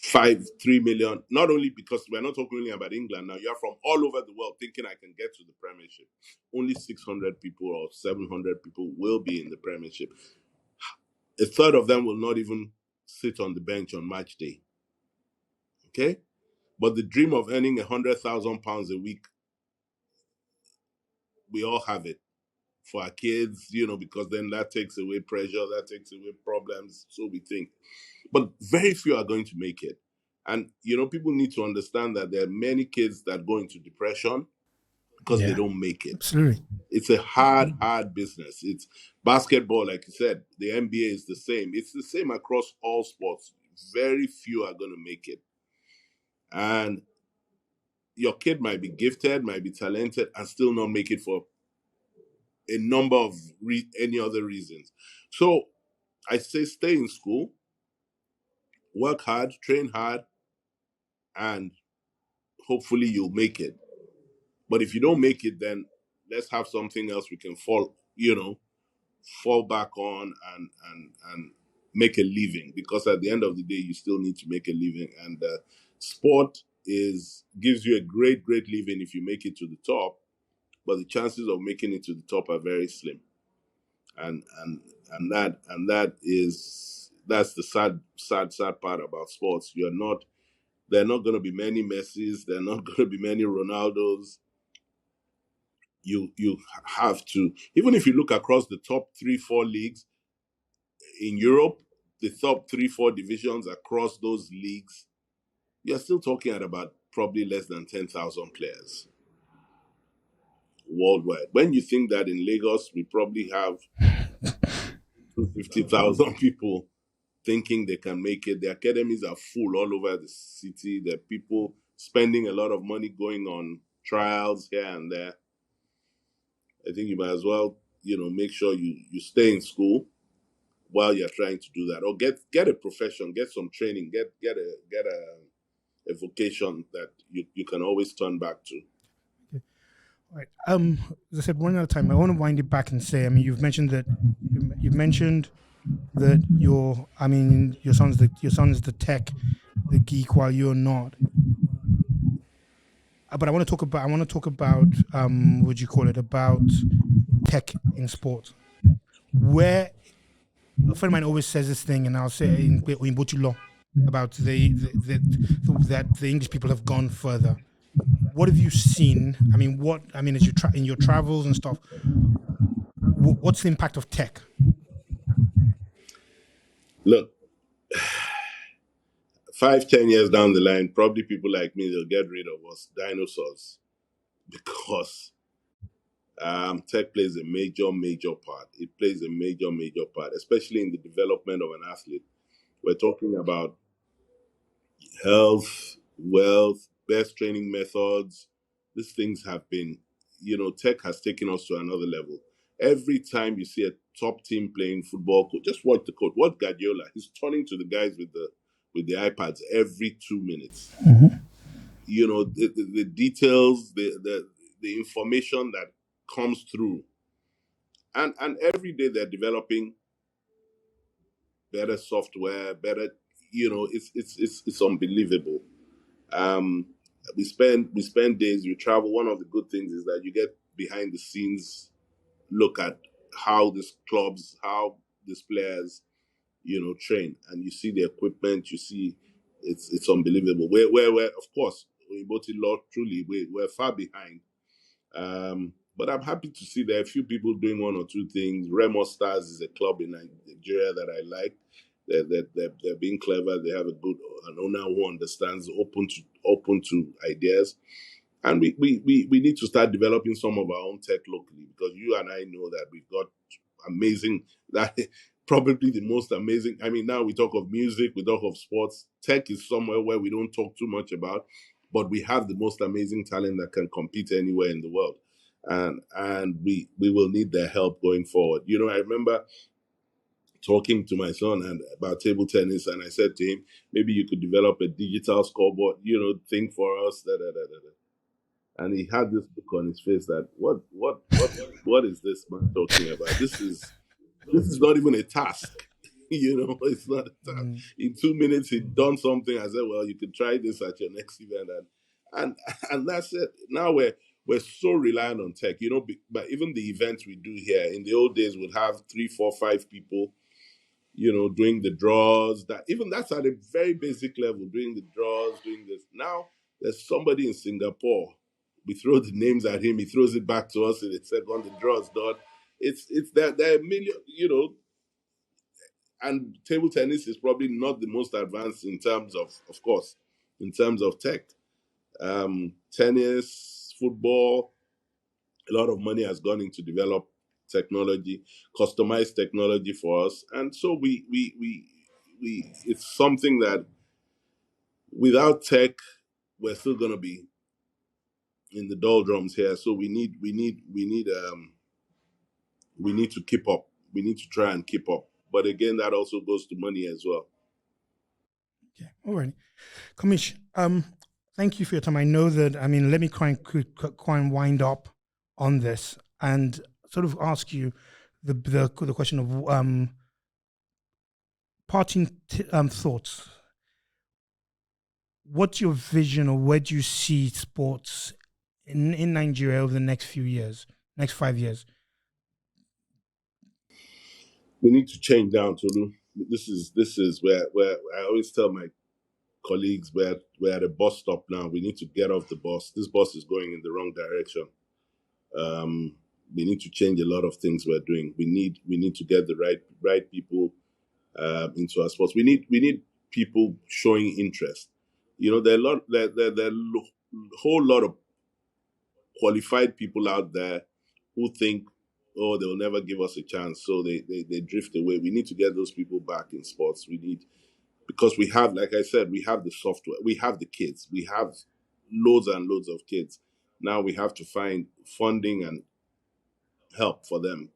3 million, not only because we're not talking only about England now, you're from all over the world thinking I can get to the Premiership. Only 600 people or 700 people will be in the Premiership. A third of them will not even sit on the bench on match day. Okay? But the dream of earning £100,000 a week, we all have it for our kids, because then that takes away pressure, that takes away problems, so we think. But very few are going to make it. And, people need to understand that there are many kids that go into depression because they Yeah. don't make it. Absolutely. It's a hard business. It's basketball, like you said, the NBA is the same. It's the same across all sports. Very few are going to make it. And your kid might be gifted, might be talented, and still not make it for a number of any other reasons. So I say stay in school, work hard, train hard, and hopefully you'll make it. But if you don't make it, then let's have something else we can fall back on and make a living. Because at the end of the day, you still need to make a living, and sport gives you a great living if you make it to the top. But the chances of making it to the top are very slim, that's the sad part about sports. There are not going to be many Messis. There are not going to be many Ronaldos. You have to, even if you look across the top 3-4 leagues in Europe, the top 3-4 divisions across those leagues, you're still talking at about probably less than 10,000 players worldwide. When you think that in Lagos we probably have 250,000 people, thinking they can make it. The academies are full all over the city. There are people spending a lot of money going on trials here and there. I think you might as well, make sure you stay in school while you're trying to do that, or get a profession, get some training, get a vocation that you can always turn back to. All right. As I said, one at a time. I want to wind it back and say, I mean, you've mentioned that your son's the tech, the geek, while you're not. But I want to talk about what do you call it, about tech in sports. Where a friend of mine always says this thing, and I'll say it in Botilo about that the English people have gone further. What have you seen? I mean, as you in your travels and stuff, what's the impact of tech? Look, 5-10 years down the line, probably people like me, they'll get rid of us dinosaurs, because tech plays a major part. It plays a major part, especially in the development of an athlete. We're talking about health, wealth, best training methods. These things have been, tech has taken us to another level. Every time you see a top team playing football, just watch the coach. Watch Guardiola. He's turning to the guys with the iPads every 2 minutes. Mm-hmm. The details, the information that comes through, and every day they're developing better software, better. It's unbelievable. We spend days. You travel. One of the good things is that you get behind the scenes look at how these clubs, how these players, train, and you see the equipment. You see, it's unbelievable. We're of course, in Law, truly we're far behind. But I'm happy to see there are a few people doing one or two things. Remo Stars is a club in Nigeria that I like. They're being clever. They have an owner who understands, open to ideas. And we need to start developing some of our own tech locally, because you and I know that we've got amazing, that probably the most amazing. I mean, now we talk of music, we talk of sports. Tech is somewhere where we don't talk too much about, but we have the most amazing talent that can compete anywhere in the world. And we will need their help going forward. I remember talking to my son about table tennis, and I said to him, maybe you could develop a digital scoreboard, thing for us. And he had this look on his face that what is this man talking about? This is not even a task. It's not a task. In 2 minutes he'd done something. I said, well, you can try this at your next event, and that's it. Now we're so reliant on tech, but even the events we do here, in the old days, would have 3, 4, 5 people, doing the draws. That's at a very basic level, doing the draws, doing this. Now there's somebody in Singapore. We throw the names at him, he throws it back to us in a second, the draw's done. It's there are a million, and table tennis is probably not the most advanced in terms of course, in terms of tech. Tennis, football, a lot of money has gone into develop technology, customized technology for us, and so we it's something that without tech we're still going to be in the doldrums here. So we need to keep up. We need to try and keep up. But again, that also goes to money as well. Okay, all right, Kamish. Thank you for your time. I know that. I mean, let me try and wind up on this and sort of ask you the question of parting thoughts. What's your vision, or where do you see sports in Nigeria over the next few years, next 5 years? We need to change down, Tolu. This is where I always tell my colleagues, we're at a bus stop now. We need to get off the bus. This bus is going in the wrong direction. We need to change a lot of things we're doing. We need to get the right people into our sports. We need people showing interest. There are a whole lot of qualified people out there who think oh, they'll never give us a chance, so they drift away. We need to get those people back in sports. We need, because we have, like I said, we have the software, we have the kids, we have loads and loads of kids. Now we have to find funding and help for them,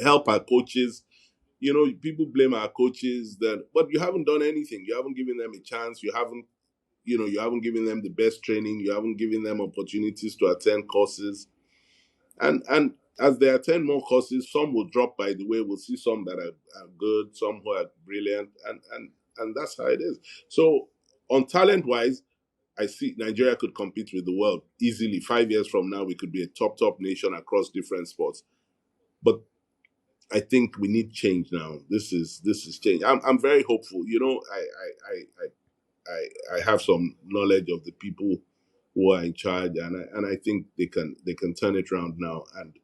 help our coaches. People blame our coaches but you haven't done anything. You haven't given them a chance. You haven't given them the best training. You haven't given them opportunities to attend courses. And as they attend more courses, some will drop by the way. We'll see some that are good, some who are brilliant, and that's how it is. So on talent-wise, I see Nigeria could compete with the world easily. 5 years from now, we could be a top nation across different sports. But I think we need change now. This is change. I'm very hopeful. I have some knowledge of the people who are in charge, and I think they can turn it around now. And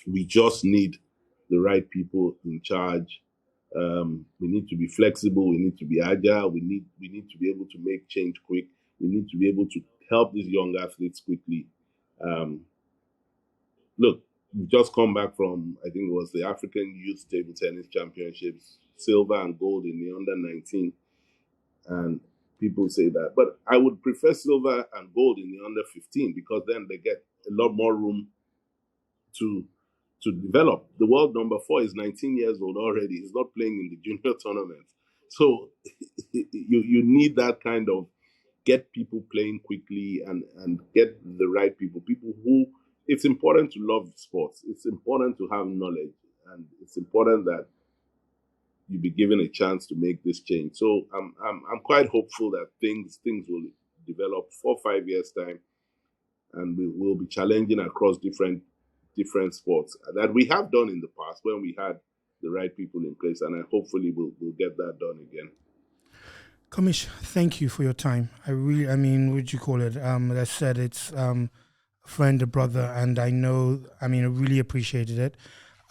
we just need the right people in charge. We need to be flexible. We need to be agile. We need to be able to make change quick. We need to be able to help these young athletes quickly. Look, we've just come back from, I think it was the African Youth Table Tennis Championships, silver and gold in the under 19. And people say that, but I would prefer silver and gold in the under 15, because then they get a lot more room to develop. The world number 4 is 19 years old already. He's not playing in the junior tournament. So you need that kind of get people playing quickly and get the right people who, it's important to love sports. It's important to have knowledge, and it's important that you be given a chance to make this change. So I'm quite hopeful that things will develop 4 or 5 years time, and we will be challenging across different sports that we have done in the past when we had the right people in place, and hopefully we'll get that done again. Komish, thank you for your time. I mean, what do you call it? As I said, it's a friend, a brother, and I really appreciated it.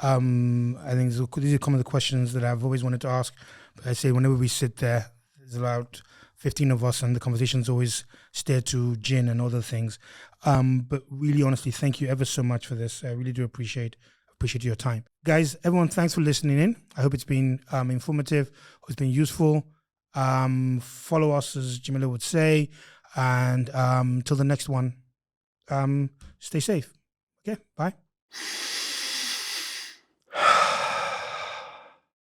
I think these are some of the questions that I've always wanted to ask. But I say whenever we sit there, there's about 15 of us, and the conversations always steer to gin and other things. But really, honestly, thank you ever so much for this. I really do appreciate your time. Guys, everyone, thanks for listening in. I hope it's been informative, hope it's been useful. Follow us, as Jamila would say, and till the next one, stay safe. Okay, bye.